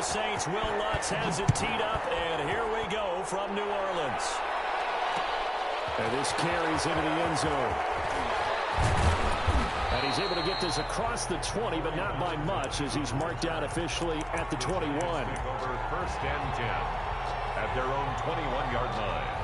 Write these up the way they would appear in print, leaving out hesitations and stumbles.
Saints. Will Lutz has it teed up, and here we go from New Orleans. And this carries into the end zone. And he's able to get this across the 20, but not by much, as he's marked out officially at the 21. Over first and 10 at their own 21-yard line.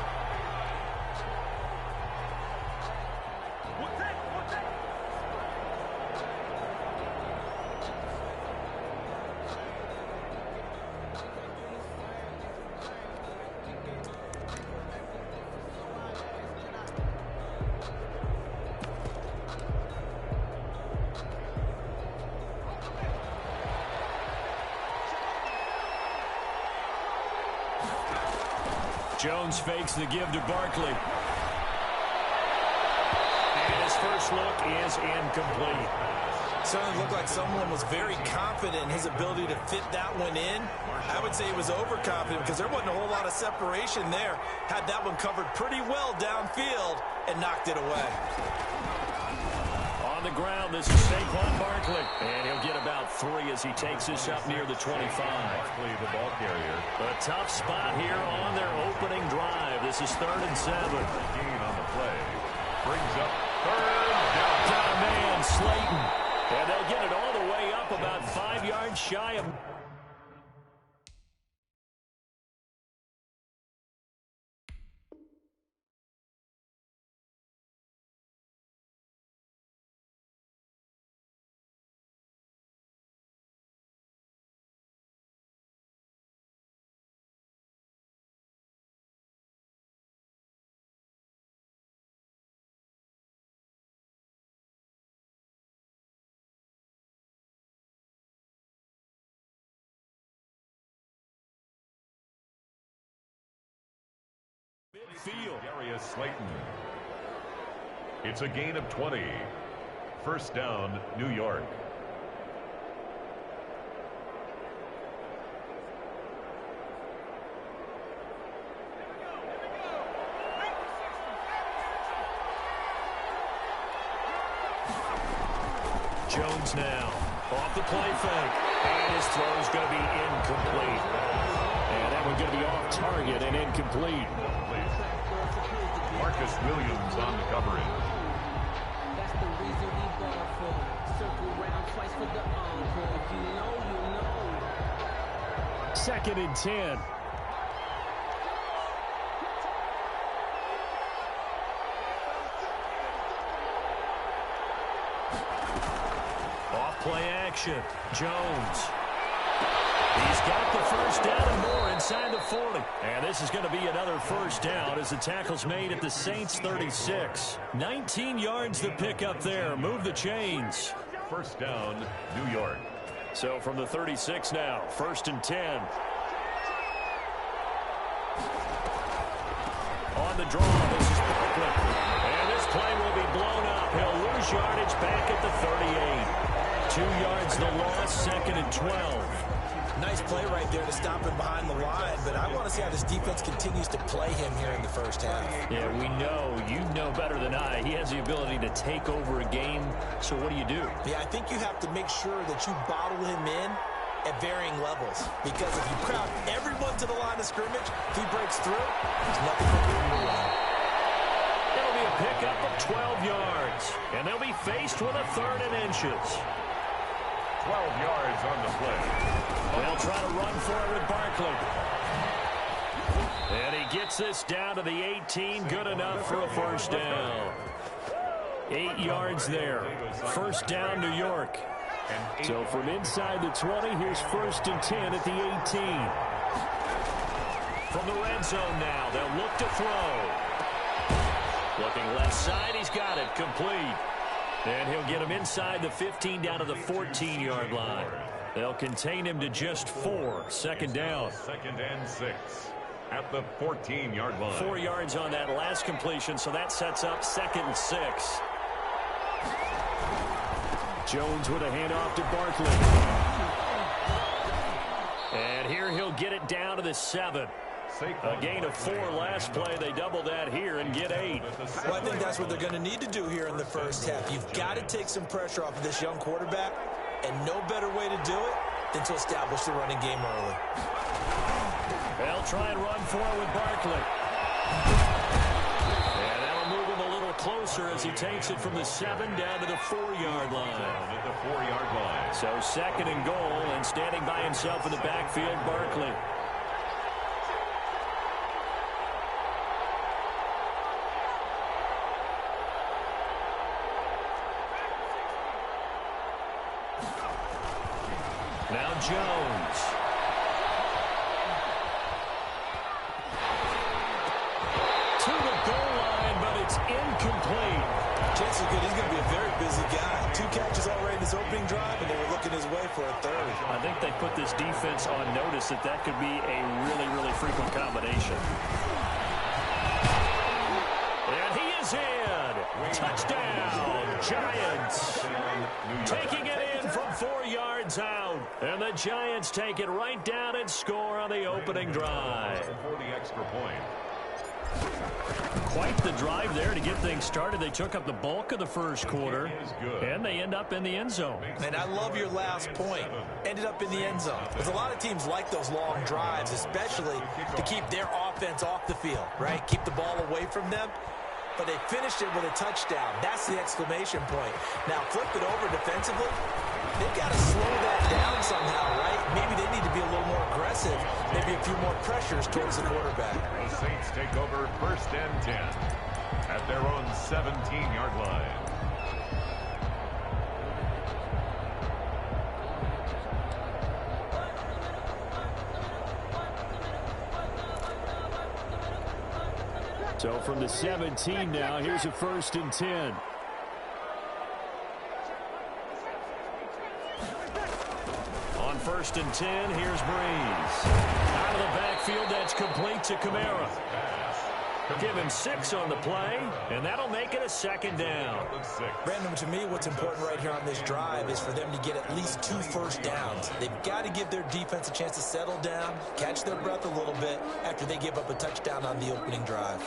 Jones fakes the give to Barkley. And his first look is incomplete. Certainly looked like someone was very confident in his ability to fit that one in. I would say he was overconfident because there wasn't a whole lot of separation there. Had that one covered pretty well downfield and knocked it away. On the ground, this is Saquon Barkley. And he'll get about 3 as he takes this up near the 25. Barkley, the ball carrier. A tough spot here on their opening drive. This is 3rd and 7. Gain on the play. Brings up 3rd down. Got a man, Slayton. And they'll get it all the way up about 5 yards shy of... Midfield. Darius Slayton. It's a gain of 20. First down, New York. Jones now. Off the play fake. And his throw is going to be incomplete. And that one's going to be off target and incomplete. Marcus Williams on the coverage. That's the reason we ball for. Circle round twice for the encore. If you know, you know. 2nd and 10. Off play action. Jones. He's got the first down and more inside the 40. And this is going to be another first down as the tackle's made at the Saints 36. 19 yards the pick up there. Move the chains. First down, New York. So from the 36 now, 1st and 10. On the draw, this is Barkley. And this play will be blown up. He'll lose yardage back at the 38. 2 yards the loss, 2nd and 12. Nice play right there to stop him behind the line, but I want to see how this defense continues to play him here in the first half. Yeah, we know. You know better than I. He has the ability to take over a game, so what do you do? Yeah, I think you have to make sure that you bottle him in at varying levels, because if you crowd everyone to the line of scrimmage, if he breaks through, there's nothing but him to run. It'll be a pickup of 12 yards, and they'll be faced with a 3rd and inches. 12 yards on the play. They'll try to run for it with Barkley. And he gets this down to the 18. Good enough for a first down. 8 yards there. First down, New York. So from inside the 20, here's 1st and 10 at the 18. From the red zone now, they'll look to throw. Looking left side, he's got it. Complete. And he'll get him inside the 15 down to the 14-yard line. They'll contain him to just 4. 2nd down. 2nd and 6 at the 14-yard line. 4 yards on that last completion, so that sets up 2nd and 6. Jones with a handoff to Barkley. And here he'll get it down to the 7. A gain of 4 last play. They double that here and get 8. Well, I think that's what they're going to need to do here in the first half. You've got to take some pressure off of this young quarterback, and no better way to do it than to establish the running game early. They'll try and run for it with Barkley. And that'll move him a little closer as he takes it from the 7 down to the 4-yard line. Down at the 4-yard line. So 2nd and goal, and standing by himself in the backfield, Barkley. Now Jones. To the goal line, but it's incomplete. Chances are good he's going to be a very busy guy. 2 catches already in his opening drive, and they were looking his way for a 3rd. I think they put this defense on notice that could be a really, really frequent combination. And he is in. Touchdown, Giants. Taking it in from 4 yards out. And the Giants take it right down and score on the opening drive. For the extra point. Quite the drive there to get things started. They took up the bulk of the first quarter, and they end up in the end zone. And I love your last point. Ended up in the end zone. Because a lot of teams like those long drives, especially to keep their offense off the field, right? Keep the ball away from them. But they finished it with a touchdown. That's the exclamation point. Now, flip it over defensively. They've got to slow that down somehow, right? Maybe they need to be a little more aggressive. Maybe a few more pressures towards the quarterback. The Saints take over 1st and 10 at their own 17-yard line. So from the 17 now, here's a 1st and 10. On 1st and 10, here's Breeze. Out of the backfield, that's complete to Kamara. Give him 6 on the play, and that'll make it a 2nd down. Brandon, to me, what's important right here on this drive is for them to get at least 2 first downs. They've got to give their defense a chance to settle down, catch their breath a little bit after they give up a touchdown on the opening drive.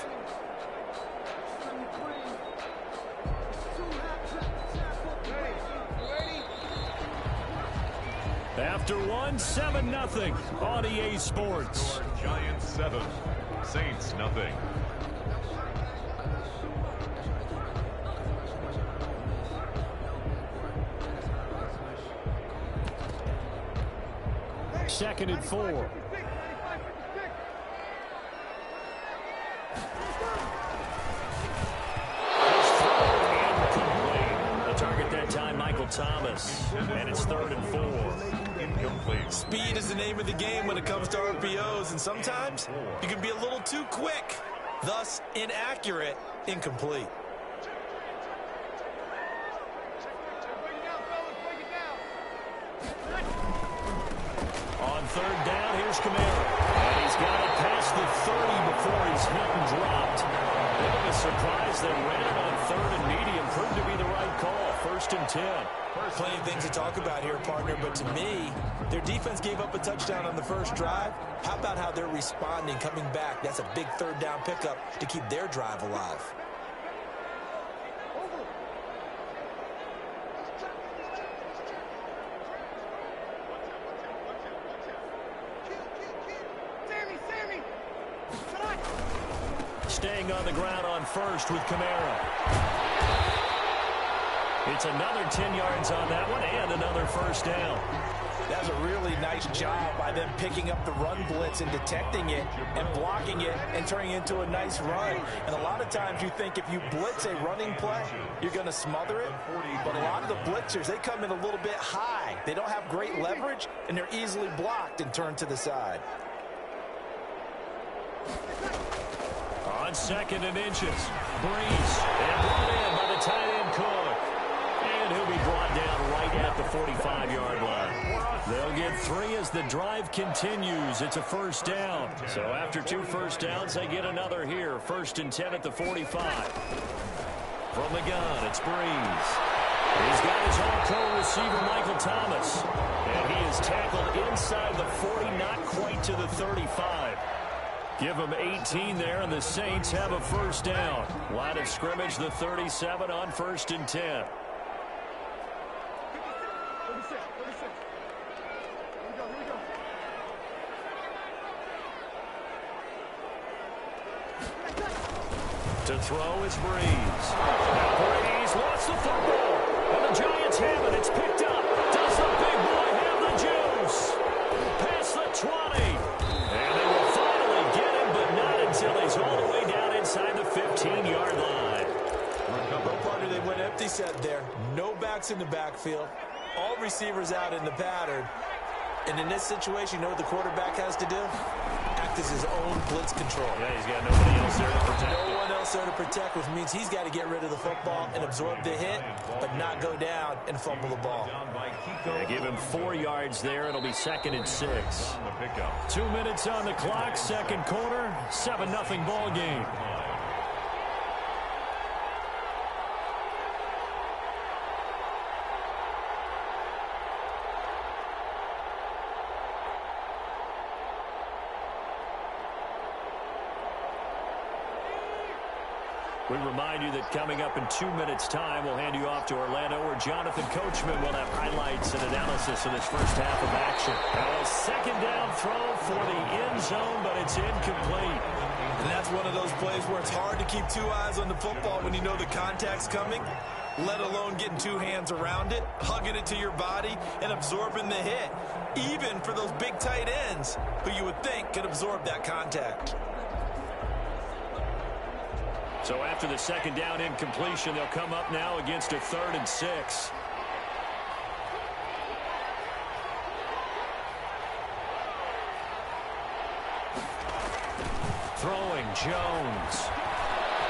After 1, 7-0 on EA Sports. Giants 7, Saints nothing. Second and 4. The target that time, Michael Thomas. And it's 3rd and 4. Incomplete. Speed is the name of the game when it comes to RPOs, and sometimes you can be a little too quick, thus inaccurate, incomplete. On 3rd down, here's Kamara. And he's got it past the 30 before he's hit and dropped. Bit of a surprise they ran it on 3rd and medium. Proved to be the right call. 1st and 10. Plenty of things to talk about here, partner, but to me, their defense gave up a touchdown on the first drive. How about how they're responding, coming back? That's a big 3rd down pickup to keep their drive alive. Staying on the ground on 1st with Kamara. It's another 10 yards on that one and another 1st down. That was a really nice job by them picking up the run blitz and detecting it and blocking it and turning it into a nice run. And a lot of times you think if you blitz a running play, you're going to smother it. But a lot of the blitzers, they come in a little bit high. They don't have great leverage, and they're easily blocked and turned to the side. On 2nd and inches, Breeze. And brought in by the tight end Cook. And he'll be brought down right at the 45-yard line. They'll get 3 as the drive continues. It's a 1st down. So after 2 first downs, they get another here. 1st and 10 at the 45. From the gun, it's Breeze. He's got his all-pro receiver, Michael Thomas. And he is tackled inside the 40, not quite to the 35. Give them 18 there, and the Saints have a 1st down. Line of scrimmage, the 37 on 1st and 10. To throw is Breeze. Now Breeze lost the football. And the Giants have it. It's picked up. Does the big boy have the juice? Past the 20. And they will finally get him, but not until he's all the way down inside the 15-yard line. No partner, they went empty set there. No backs in the backfield. All receivers out in the pattern. And in this situation, you know what the quarterback has to do? Act as his own blitz control. Yeah, he's got nobody else there to protect him. No one else there to protect, which means he's got to get rid of the football and absorb the hit, but not go down and fumble the ball. Yeah, give him 4 yards there. It'll be 2nd and 6. 2 minutes on the clock, second quarter, 7-0 ball game. We remind you that coming up in 2 minutes' time, we'll hand you off to Orlando, where Jonathan Coachman will have highlights and analysis of this first half of action. Now a second down throw for the end zone, but it's incomplete. And that's one of those plays where it's hard to keep 2 eyes on the football when you know the contact's coming, let alone getting 2 hands around it, hugging it to your body, and absorbing the hit, even for those big tight ends who you would think could absorb that contact. So after the second down incompletion, they'll come up now against a 3rd and 6. Throwing Jones.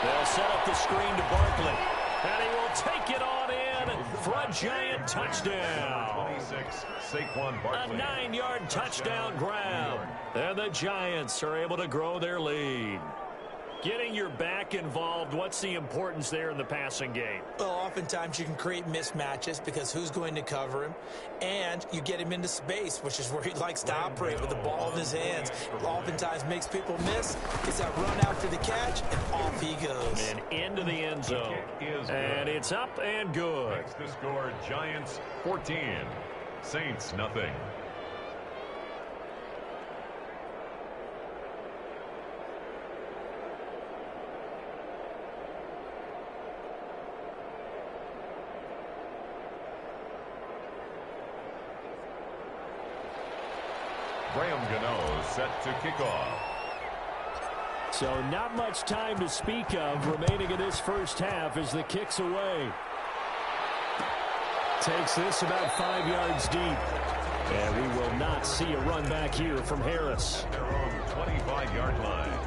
They'll set up the screen to Barkley. And he will take it on in for a Giant touchdown. 26, Saquon Barkley. A 9-yard touchdown grab. And the Giants are able to grow their lead. Getting your back involved, what's the importance there in the passing game? Well, oftentimes you can create mismatches because who's going to cover him, and you get him into space, which is where he likes to operate with the ball in his hands. Oftentimes makes people miss. It's that run after the catch, and off he goes. And into the end zone. And it's up and good. Next to score, Giants 14, Saints nothing. Graham Gano set to kick off. So not much time to speak of remaining in this first half as the kick's away. Takes this about 5 yards deep. And we will not see a run back here from Harris. Their own 25-yard line.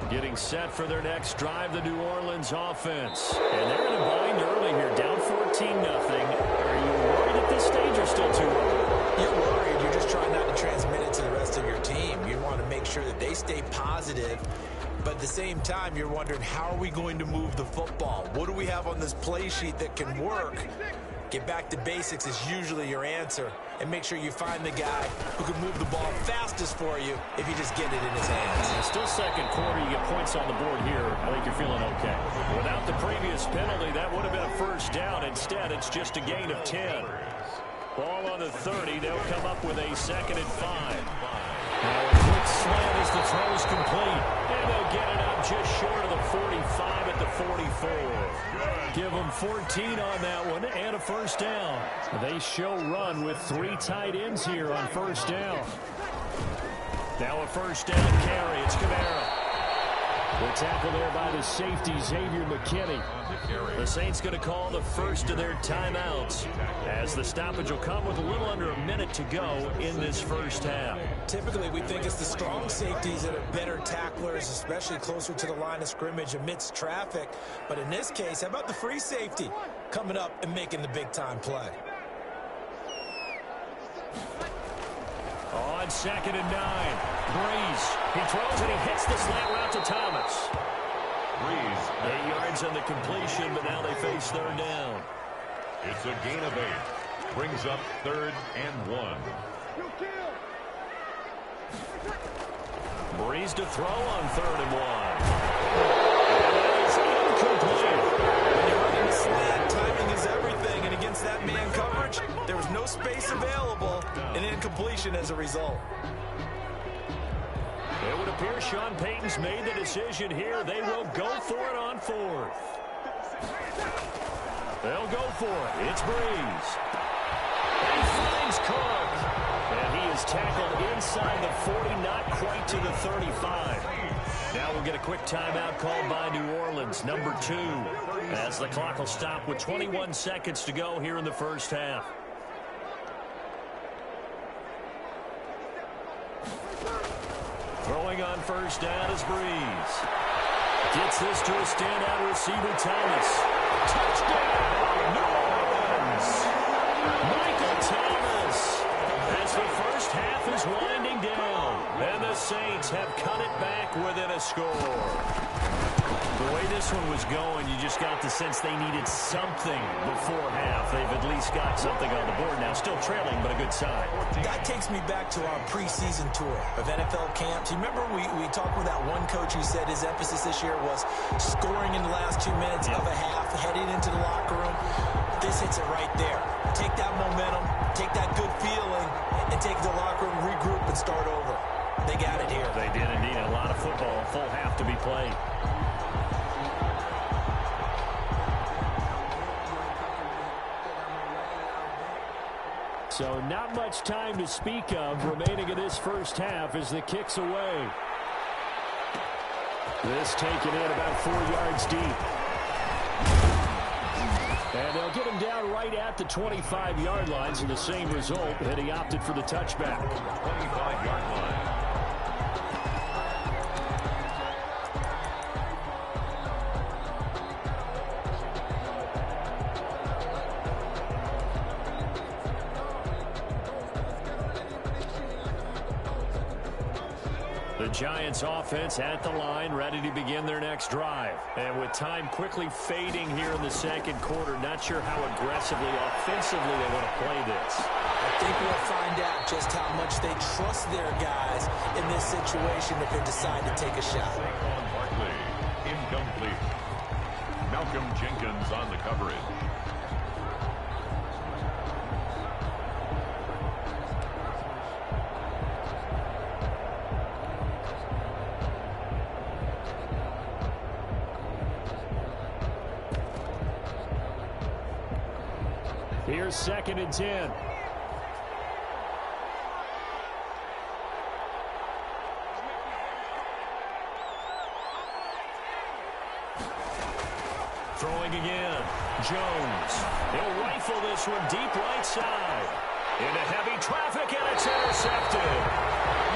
Getting set for their next drive, the New Orleans offense. And they're in a bind early here, down 14-0. Are you worried at this stage or still too early? You're worried. You're just trying not to transmit it to the rest of your team. You want to make sure that they stay positive. But at the same time, you're wondering, how are we going to move the football? What do we have on this play sheet that can work? Get back to basics is usually your answer. And make sure you find the guy who can move the ball fastest for you if you just get it in his hands. Still second quarter, you get points on the board here. I think you're feeling okay. Without the previous penalty, that would have been a first down. Instead, it's just a gain of 10. Ball on the 30. They'll come up with a 2nd and 5. Now a quick slant as the throw's complete. And they'll get it up just short of the 45 at the 44. Give them 14 on that one and a first down. They show run with 3 tight ends here on first down. Now a first down carry. It's Kamara. The tackle there by the safety, Xavier McKinney. The Saints going to call the first of their timeouts as the stoppage will come with a little under a minute to go in this first half. Typically, we think it's the strong safeties that are better tacklers, especially closer to the line of scrimmage amidst traffic. But in this case, how about the free safety coming up and making the big-time play? On 2nd and 9. Breeze. He throws and he hits the slant route to Thomas. Breeze. 8 yards on the completion, but now they face 3rd down. It's a gain of 8. Brings up 3rd and 1. Breeze to throw on 3rd and 1. And that is incomplete. When you're running the slant, timing is everything, and against that man coverage, there was no space available, and incompletion as a result. It would appear Sean Payton's made the decision here. They will go for it on 4th. They'll go for it. It's Breeze. And he finds Cook. And he is tackled inside the 40, not quite to the 35. Now we'll get a quick timeout called by New Orleans, number 2, as the clock will stop with 21 seconds to go here in the first half. Throwing on 1st down is Breeze. Gets this to a standout receiver, Thomas. Touchdown, New Orleans! Michael Thomas, as the first half is winding down, and the Saints have cut it back within a score. The way this one was going, you just got the sense they needed something before half. They've at least got something on the board now. Still trailing, but a good sign. That takes me back to our preseason tour of NFL camps. You remember we talked with that one coach who said his emphasis this year was scoring in the last 2 minutes of a half, heading into the locker room. This hits it right there. Take that momentum, take that good feeling, and take the locker room, regroup, and start over. They got it here. They did indeed. A lot of football, full half to be played. So not much time to speak of remaining in this first half as the kick's away. This taken in about 4 yards deep. And they'll get him down right at the 25-yard line, so the same result, and he opted for the touchback. 25-yard line. The Giants offense at the line, ready to begin their next drive. And with time quickly fading here in the second quarter, not sure how aggressively, offensively they want to play this. I think we'll find out just how much they trust their guys in this situation if they decide to take a shot. Saquon Barkley, incomplete. Malcolm Jenkins on the coverage. Here's 2nd and 10. Throwing again. Jones. He'll rifle this one deep right side. Into heavy traffic, and it's intercepted.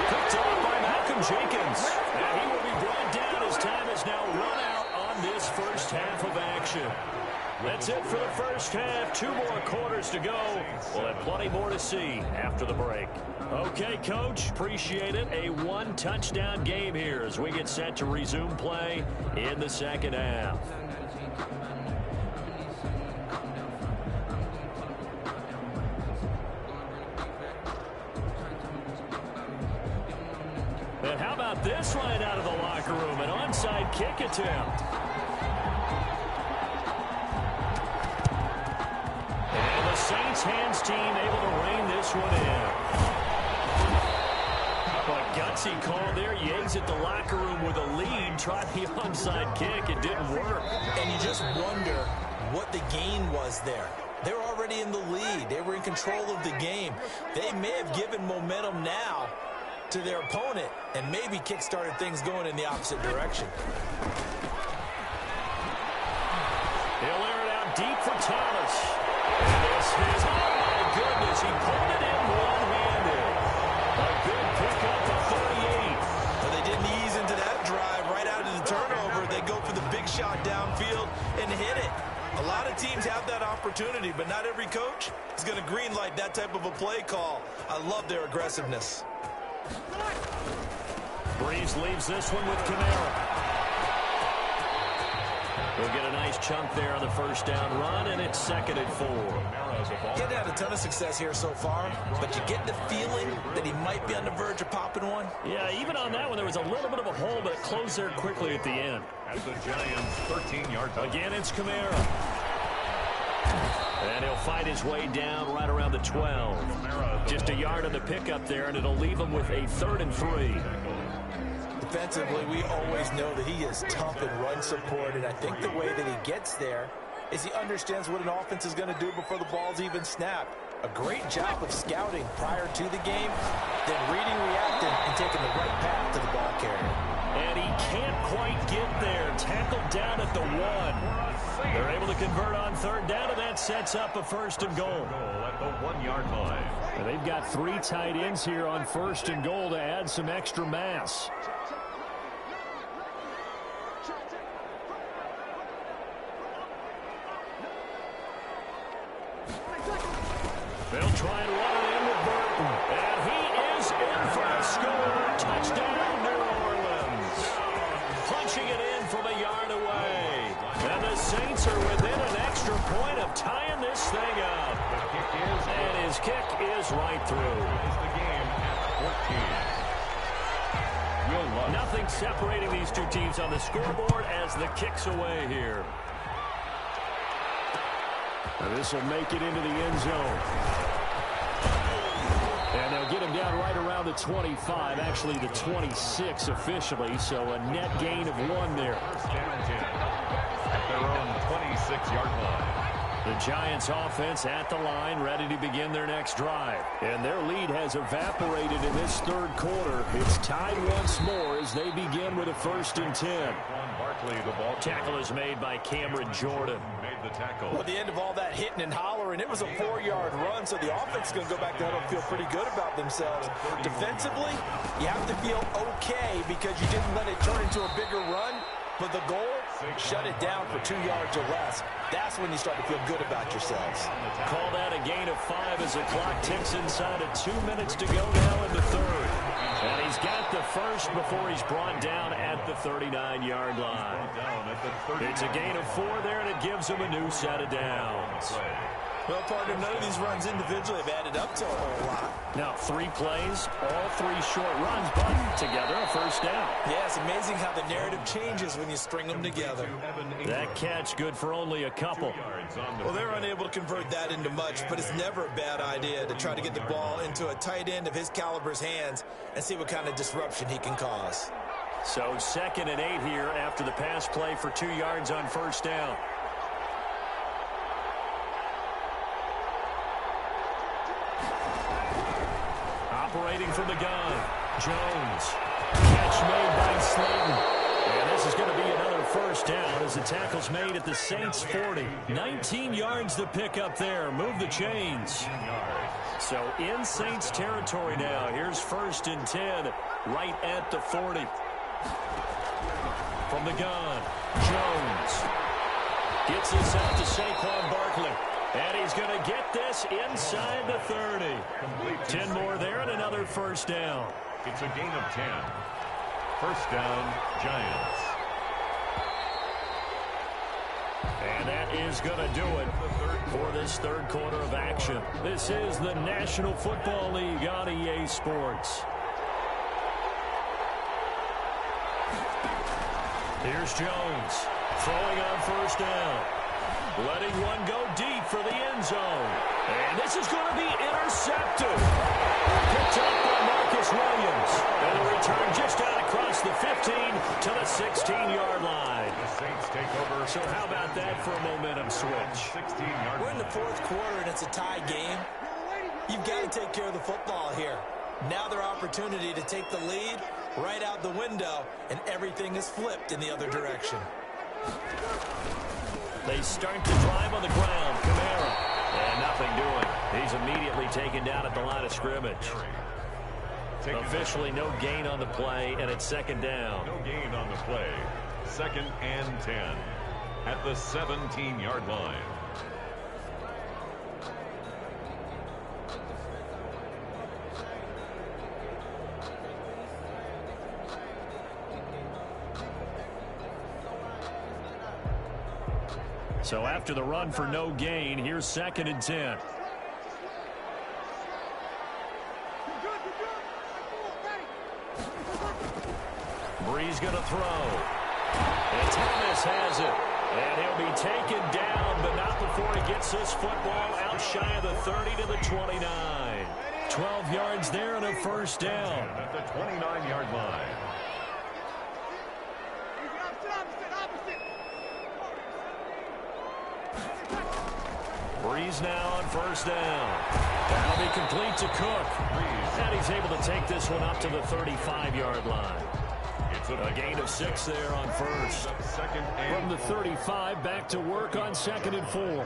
Picked off by Malcolm Jenkins. And he will be brought down as time has now run out on this first half of action. That's it for the first half. 2 more quarters to go. We'll have plenty more to see after the break. Okay, Coach, appreciate it. A 1-touchdown game here as we get set to resume play in the second half. And how about this line out of the locker room? An onside kick attempt. Saints hands team able to rein this one in. But gutsy call there. You exit the locker room with a lead. Tried the onside kick. It didn't work. And you just wonder what the gain was there. They're already in the lead. They were in control of the game. They may have given momentum now to their opponent and maybe kick-started things going in the opposite direction. He'll air it out deep for Thomas. This is, oh my goodness, he pulled it in one-handed. A big pickup for 38. But they didn't ease into that drive right out of the turnover. They go for the big shot downfield and hit it. A lot of teams have that opportunity, but not every coach is going to green light that type of a play call. I love their aggressiveness. Breeze leaves this one with Kamara. We'll get a nice chunk there on the first down run, and it's 2nd and 4. Getting had a ton of success here so far, but you get the feeling that he might be on the verge of popping one. Yeah, even on that one, there was a little bit of a hole, but it closed there quickly at the end. At the Giants' 13-yard line. Again, it's Kamara. And he'll fight his way down right around the 12. Just a yard on the pickup there, and it'll leave him with a 3rd and 3. Defensively, we always know that he is tough in run support, and I think the way that he gets there is he understands what an offense is going to do before the ball's even snapped. A great job of scouting prior to the game, then reading, reacting, and taking the right path to the ball carrier. And he can't quite get there. Tackled down at the 1. They're able to convert on 3rd down, and that sets up a 1st and goal. At the 1-yard line. And they've got 3 tight ends here on 1st and goal to add some extra mass. They'll try and run it in with Burton. And he is in for a score. Touchdown, New Orleans. Punching it in from a yard away. And the Saints are within an extra point of tying this thing up. And his kick is right through. The game at 14. Nothing separating these two teams on the scoreboard as the kick's away here. And this will make it into the end zone. And they'll get him down right around the 25, actually the 26 officially, so a net gain of 1 there. At their own 26-yard line. The Giants offense at the line, ready to begin their next drive. And their lead has evaporated in this 3rd quarter. It's tied once more as they begin with a 1st and 10. Barkley, the ball Tackle is made by Cameron Jordan. made the tackle. Well, at the end of all that hitting and hollering, it was a 4-yard run, so the offense is going to go back there and feel pretty good about themselves. Defensively, you have to feel okay because you didn't let it turn into a bigger run, but the goal, shut it down for 2 yards or less. That's when you start to feel good about yourselves. Call that a gain of 5 as the clock ticks inside of 2 minutes to go now in the 3rd. And he's got the 1st before he's brought down at the 39-yard line. It's a gain of 4 there, and it gives him a new set of downs. Well, partner, none of these runs individually have added up to a whole lot. Now, 3 plays, all 3 short runs, but together a 1st down. Yeah, it's amazing how the narrative changes when you string them together. That catch good for only a couple. Well, they're unable to convert that into much, but it's never a bad idea to try to get the ball into a tight end of his caliber's hands and see what kind of disruption he can cause. So 2nd and 8 here after the pass play for 2 yards on 1st down. Operating from the gun, Jones. Catch made by Slayton. And this is going to be another 1st down as the tackle's made at the Saints 40. 19 yards to pick up there. Move the chains. So in Saints territory now. Here's 1st and 10 right at the 40. From the gun, Jones. Gets this out to Saquon Barkley. And he's going to get this inside the 30. 10 more there and another 1st down. It's a gain of 10. 1st down, Giants. And that is going to do it for this 3rd quarter of action. This is the National Football League on EA Sports. Here's Jones throwing on 1st down. Letting one go deep for the end zone. And this is going to be intercepted. Picked up by Marcus Williams. And a return just out across the 15 to the 16-yard line. The Saints take over. So how about that for a momentum switch? 16-yard. We're in the 4th quarter and it's a tie game. You've got to take care of the football here. Now their opportunity to take the lead right out the window, and everything is flipped in the other direction. They start to drive on the ground. Kamara. And nothing doing. He's immediately taken down at the line of scrimmage. Officially no gain on the play, and it's 2nd down. No gain on the play. 2nd and 10 at the 17-yard line. So after the run for no gain, here's 2nd and 10. Brees going to throw. And Thomas has it. And he'll be taken down, but not before he gets this football out shy of the 30 to the 29. 12 yards there and a first down. At the 29-yard line. Brees now on first down. That'll be complete to Cook. And he's able to take this one up to the 35-yard line. A gain of 6 there on first. From the 35, back to work on 2nd and 4.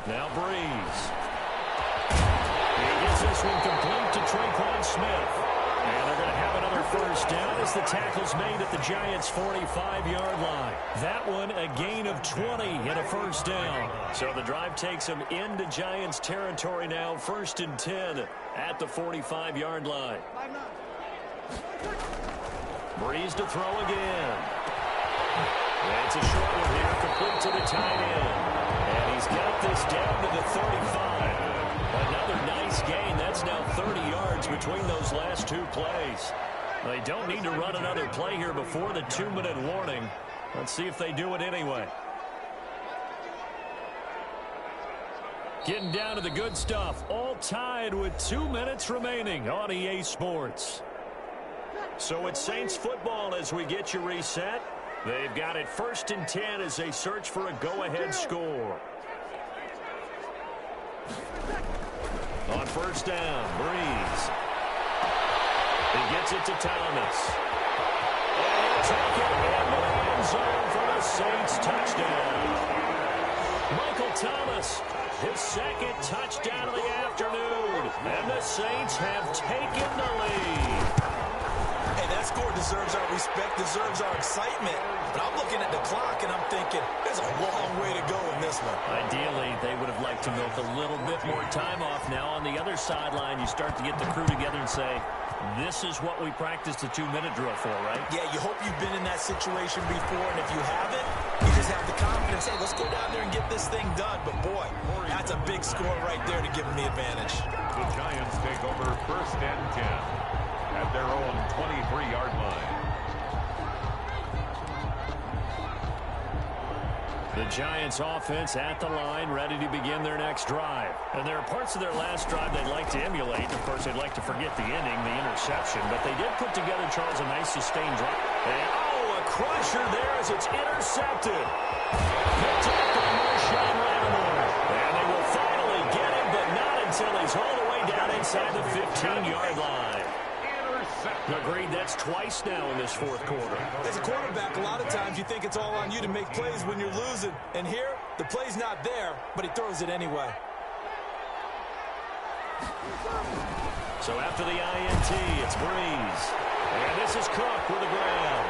Now Brees. He gets this one complete to Tre'Quan Smith. And they're going to have another first down as the tackle's made at the Giants' 45-yard line. That one a gain of 20 and a first down. So the drive takes them into Giants territory now, 1st and 10 at the 45-yard line. Brees to throw again. It's a short one here, complete to the tight end. And he's got this down to the 35. Another nice gain. That's now 30 yards between those last 2 plays. They don't need to run another play here before the 2-minute warning. Let's see if they do it anyway. Getting down to the good stuff. All tied with 2 minutes remaining on EA Sports. So it's Saints football as we get you reset. They've got it 1st and 10 as they search for a go-ahead score. On first down, Brees. He gets it to Thomas. And he'll take it into the end zone for the Saints touchdown. Michael Thomas, his 2nd touchdown of the afternoon. And the Saints have taken the lead. Hey, that score deserves our respect, deserves our excitement. But I'm looking at the clock, and I'm thinking, there's a long way to go in this one. Ideally, they would have liked to milk a little bit more time off. Now, on the other sideline, you start to get the crew together and say, this is what we practiced the 2-minute drill for, right? Yeah, you hope you've been in that situation before, and if you haven't, you just have the confidence, hey, let's go down there and get this thing done. But, boy, that's a big score right there to give them the advantage. The Giants take over 1st and 10 at their own 23-yard line. The Giants offense at the line, ready to begin their next drive. And there are parts of their last drive they'd like to emulate. Of course, they'd like to forget the ending, the interception. But they did put together, Charles, a nice sustained drive. And, oh, a crusher there as it's intercepted. Picked up by Marshawn Lattimore. And they will finally get him, but not until he's all the way down inside the 15-yard line. Agreed, that's twice now in this 4th quarter. As a quarterback, a lot of times you think it's all on you to make plays when you're losing. And here, the play's not there, but he throws it anyway. So after the INT, it's Brees. And this is Cook with the ground.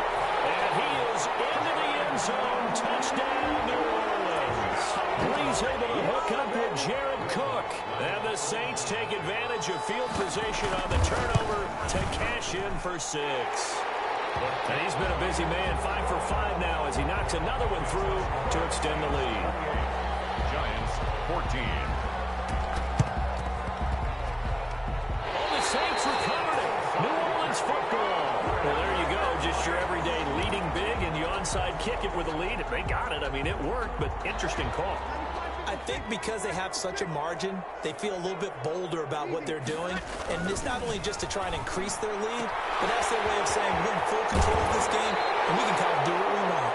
And he is into the end zone. Touchdown, New Orleans. Brees able to hook up with Jared Cook. And the Saints take advantage of field position on the turnover to cash in for 6. And he's been a busy man, 5 for 5 now as he knocks another one through to extend the lead. Giants 14. Oh, the Saints recovered it. New Orleans football. Well, there you go. Just your everyday leading big, and you onside kick it with a lead. If they got it, I mean, it worked, but interesting call. I think because they have such a margin, they feel a little bit bolder about what they're doing. And it's not only just to try and increase their lead, but that's their way of saying we're in full control of this game, and we can kind of do what we want.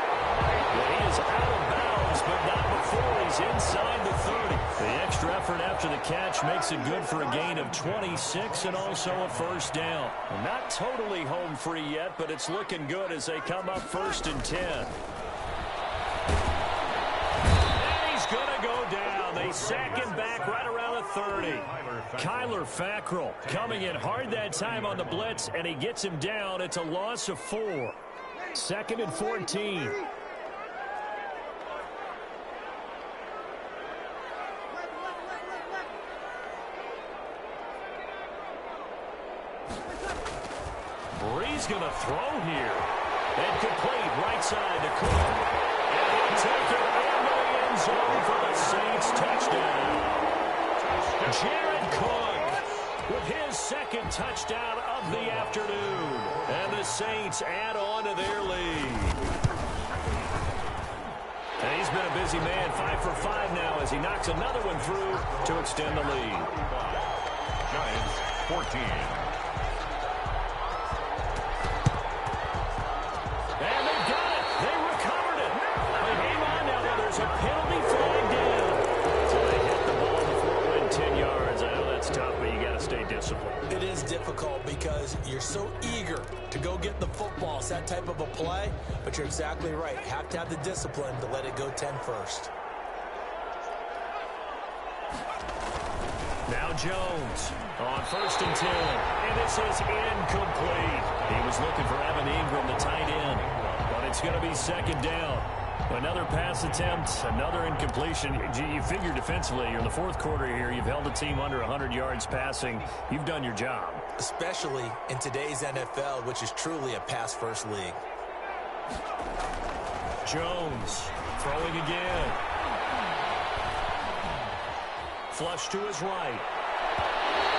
Well, he is out of bounds, but not before he's inside the 30. The extra effort after the catch makes it good for a gain of 26 and also a first down. Not totally home free yet, but it's looking good as they come up 1st and 10. Going to go down. They sack him back right around the 30. Kyler Fackrell coming in hard that time on the blitz, and he gets him down. It's a loss of 4. 2nd and 14. Brees he's going to throw here. And complete right side to Cook. And he'll take it into the end zone for the Saints touchdown. Jared Cook with his second touchdown of the afternoon. And the Saints add on to their lead. And he's been a busy man, 5 for 5 now as he knocks another one through to extend the lead. Giants 14. And they got it. They recovered it. They hang on now. There's a penalty flag down. So they hit the ball before it went 10 yards. I know that's tough, but you got to stay disciplined. It is difficult because you're so eager to go get the football. It's that type of a play, but you're exactly right. You have to have the discipline to let it go 10 first. Now Jones on 1st and 10. And this is incomplete. He was looking for Evan Ingram, the tight end. But it's going to be 2nd down. Another pass attempt, another incompletion. You figure defensively, you're in the 4th quarter here. You've held the team under 100 yards passing. You've done your job. Especially in today's NFL, which is truly a pass-first league. Jones throwing again. Flush to his right.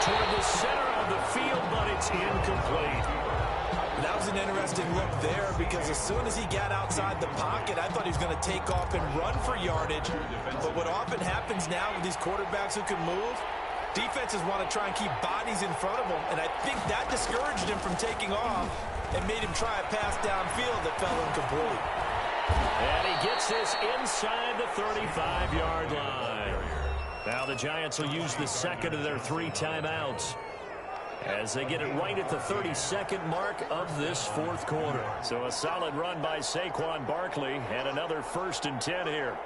Toward the center of the field, but it's incomplete. That was an interesting look there because as soon as he got outside the pocket, I thought he was going to take off and run for yardage. But what often happens now with these quarterbacks who can move, defenses want to try and keep bodies in front of them. And I think that discouraged him from taking off and made him try a pass downfield that fell incomplete. And he gets this inside the 35-yard line. Now the Giants will use the second of their 3 timeouts as they get it right at the 32nd mark of this 4th quarter. So a solid run by Saquon Barkley and another 1st and 10 here.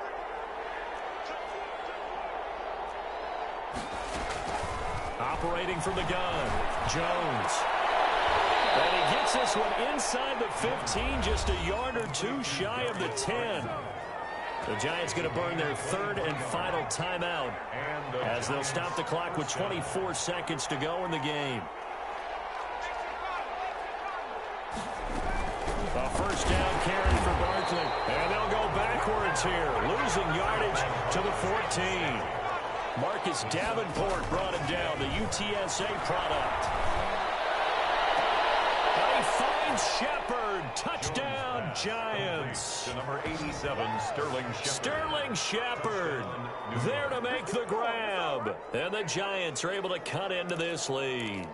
Operating from the gun, Jones. And he gets this one inside the 15, just a yard or 2 shy of the 10. The Giants going to burn their 3rd and final timeout as they'll stop the clock with 24 seconds to go in the game. A 1st down carry for Barkley. And they'll go backwards here, losing yardage to the 14. Marcus Davenport brought him down, the UTSA product. He finds Shepard. Touchdown, Giants. To number 87, Sterling Shepard. Sterling Shepard there to make the grab. And the Giants are able to cut into this lead.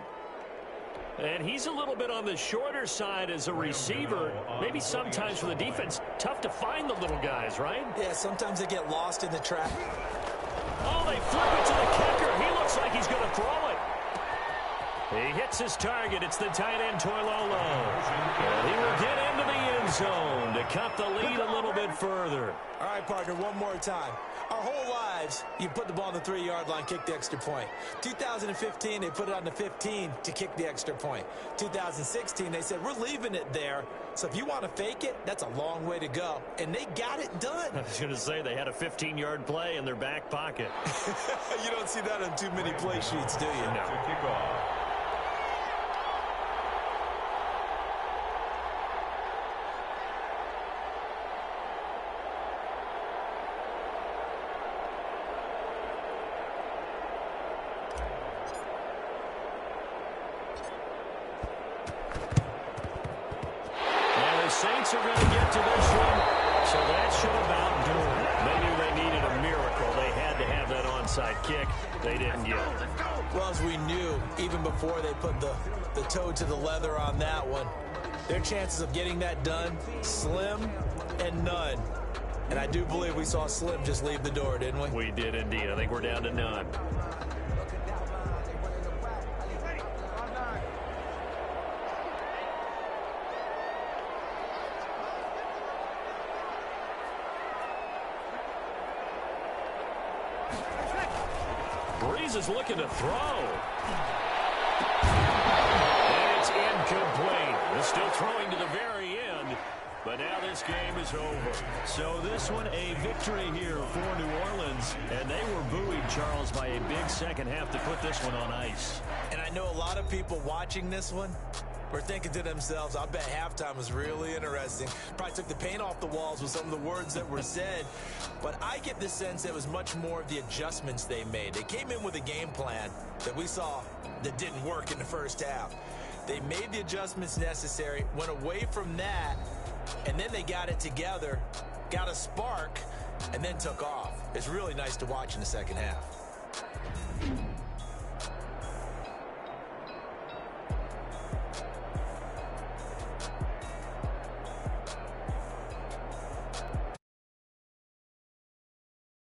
And he's a little bit on the shorter side as a receiver. Maybe sometimes for the defense, tough to find the little guys, right? Yeah, sometimes they get lost in the trap. Oh, they flip it to the kicker. He looks like he's going to throw it. He hits his target. It's the tight end, Toilolo. And he will get into the end zone to cut the lead a little bit further. All right, partner, one more time. Our whole lives, you put the ball on the 3-yard line, kick the extra point. 2015, they put it on the 15 to kick the extra point. 2016, they said, we're leaving it there. So if you want to fake it, that's a long way to go. And they got it done. I was going to say they had a 15-yard play in their back pocket. You don't see that on too many play sheets, do you? No. To kick off. Saints are going to get to this one, so that should about do it. They knew they needed a miracle. They had to have that onside kick. They didn't get it. Well, as we knew, even before they put the toe to the leather on that one, their chances of getting that done, slim and none. And I do believe we saw Slim just leave the door, didn't we? We did indeed. I think we're down to none. Breeze is looking to throw. And it's incomplete. They're still throwing to the very end. But now this game is over. So this one a victory here for New Orleans. And they were buoyed, Charles, by a big second half to put this one on ice. And I know a lot of people watching this one, were thinking to themselves, I bet halftime was really interesting. Probably took the paint off the walls with some of the words that were said. But I get the sense it was much more of the adjustments they made. They came in with a game plan that we saw that didn't work in the first half. They made the adjustments necessary, went away from that, and then they got it together, got a spark, and then took off. It's really nice to watch in the second half.